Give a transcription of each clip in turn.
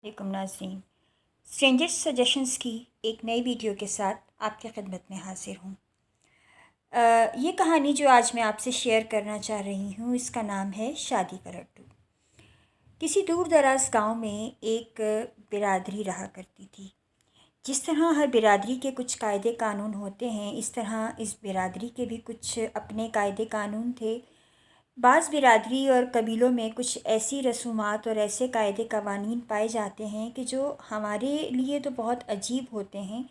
वालेकुम नाज़रीन, strangers suggestions की एक नई वीडियो के साथ आपकी खिदमत में हाजिर हूँ। ये कहानी जो आज मैं आपसे शेयर करना चाह रही हूँ, इसका नाम है शादी का लड्डू। किसी दूर दराज गाँव में एक बिरादरी रहा करती थी। जिस तरह हर बिरादरी के कुछ कायदे कानून होते हैं, इस तरह इस बिरादरी के भी कुछ अपने कायदे कानून थे। बाज़ बिरादरी और कबीलों में कुछ ऐसी रसूमात और ऐसे कायदे कवानीन पाए जाते हैं कि जो हमारे लिए तो बहुत अजीब होते हैं,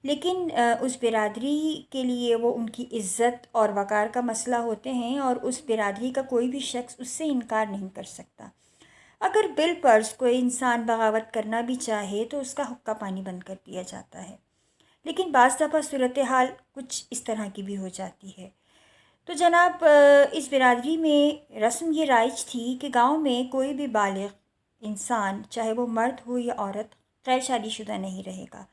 लेकिन उस बिरादरी के लिए वो उनकी इज़्ज़त और वक़ार का मसला होते हैं और उस बिरादरी का कोई भी शख्स उससे इनकार नहीं कर सकता। अगर बिल फ़र्ज़ कोई इंसान बगावत करना भी चाहे तो उसका हुक्का पानी बंद कर दिया जाता है। लेकिन बाज़ दफ़ा सूरत हाल कुछ इस तरह की भी हो जाती है। तो जनाब, इस बिरादरी में रस्म ये राइज थी कि गांव में कोई भी बालिग इंसान, चाहे वो मर्द हो या औरत, गैर शादीशुदा नहीं रहेगा।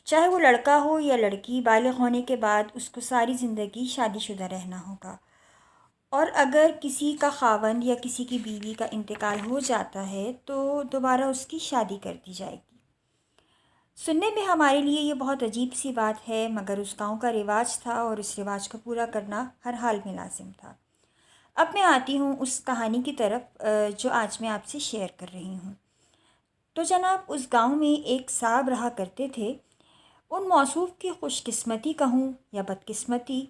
चाहे वो लड़का हो या लड़की, बालिग होने के बाद उसको सारी ज़िंदगी शादीशुदा रहना होगा। और अगर किसी का खावंद या किसी की बीवी का इंतकाल हो जाता है तो दोबारा उसकी शादी कर दी जाएगी। सुनने में हमारे लिए ये बहुत अजीब सी बात है, मगर उस गांव का रिवाज था और उस रिवाज को पूरा करना हर हाल में लाजिम था। अब मैं आती हूँ उस कहानी की तरफ जो आज मैं आपसे शेयर कर रही हूँ। तो जनाब, उस गांव में एक साहब रहा करते थे। उन मौसूफ़ की खुशकिस्मती कहूँ या बदकिस्मती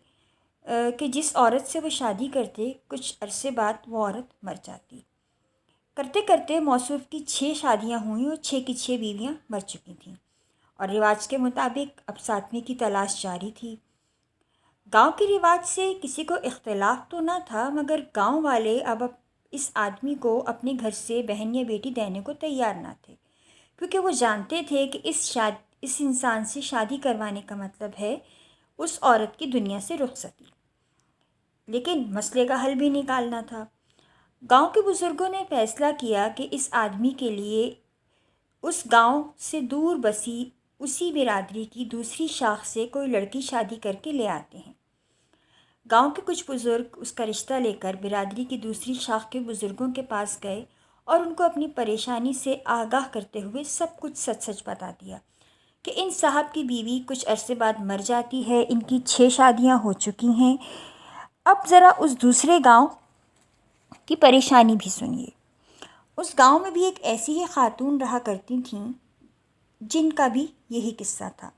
कि जिस औरत से वो शादी करते, कुछ अरसे बाद वो औरत मर जाती। करते करते मौसूफ़ की 6 शादियाँ हुई और 6 की 6 बीवियाँ मर चुकी थीं और रिवाज के मुताबिक अब 7वीं की तलाश जारी थी। गांव के रिवाज से किसी को इख्तिलाफ तो ना था, मगर गांव वाले अब इस आदमी को अपने घर से बहन या बेटी देने को तैयार ना थे, क्योंकि वो जानते थे कि इस इंसान से शादी करवाने का मतलब है उस औरत की दुनिया से रुखसती। लेकिन मसले का हल भी निकालना था। गांव के बुज़ुर्गों ने फ़ैसला किया कि इस आदमी के लिए उस गांव से दूर बसी उसी बिरादरी की दूसरी शाख से कोई लड़की शादी करके ले आते हैं। गांव के कुछ बुज़ुर्ग उसका रिश्ता लेकर बिरादरी की दूसरी शाख के बुज़ुर्गों के पास गए और उनको अपनी परेशानी से आगाह करते हुए सब कुछ सच सच बता दिया कि इन साहब की बीवी कुछ अरसे बाद मर जाती है, इनकी 6 शादियां हो चुकी हैं। अब ज़रा उस दूसरे गांव की परेशानी भी सुनिए। उस गांव में भी एक ऐसी ही खातून रहा करती थीं जिनका भी यही किस्सा था।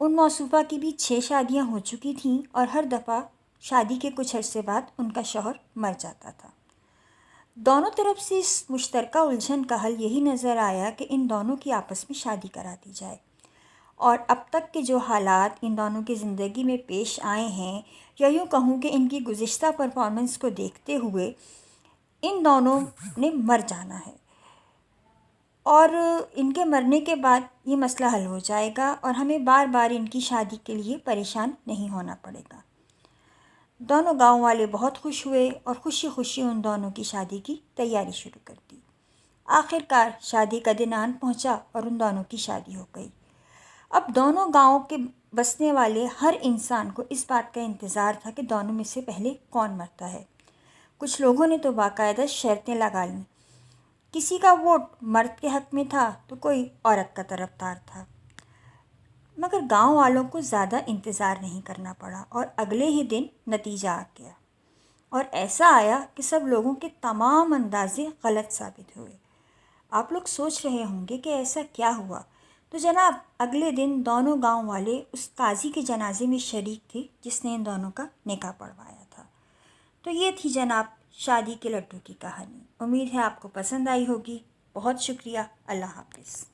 उन मौसूफ़ा की भी 6 शादियां हो चुकी थीं और हर दफ़ा शादी के कुछ अरसे बाद उनका शौहर मर जाता था। दोनों तरफ से इस मुश्तरका उलझन का हल यही नज़र आया कि इन दोनों की आपस में शादी करा दी जाए। और अब तक के जो हालात इन दोनों की ज़िंदगी में पेश आए हैं, या यूँ कहूँ कि इनकी गुज़िश्ता परफॉर्मेंस को देखते हुए इन दोनों ने मर जाना है और इनके मरने के बाद ये मसला हल हो जाएगा और हमें बार बार इनकी शादी के लिए परेशान नहीं होना पड़ेगा। दोनों गांव वाले बहुत खुश हुए और खुशी खुशी उन दोनों की शादी की तैयारी शुरू कर दी। आखिरकार शादी का दिन आन पहुंचा और उन दोनों की शादी हो गई। अब दोनों गांव के बसने वाले हर इंसान को इस बात का इंतज़ार था कि दोनों में से पहले कौन मरता है। कुछ लोगों ने तो बाकायदा शर्तें लगा लीं। किसी का वोट मर्द के हक़ में था तो कोई औरत का तरफदार था। मगर गांव वालों को ज़्यादा इंतज़ार नहीं करना पड़ा और अगले ही दिन नतीजा आ गया और ऐसा आया कि सब लोगों के तमाम अंदाज़े गलत साबित हुए। आप लोग सोच रहे होंगे कि ऐसा क्या हुआ। तो जनाब, अगले दिन दोनों गांव वाले उस काजी के जनाजे में शरीक थे जिसने इन दोनों का निकाह पढ़वाया था। तो ये थी जनाब शादी के लड्डू की कहानी। उम्मीद है आपको पसंद आई होगी। बहुत शुक्रिया। अल्लाह हाफ़िज़।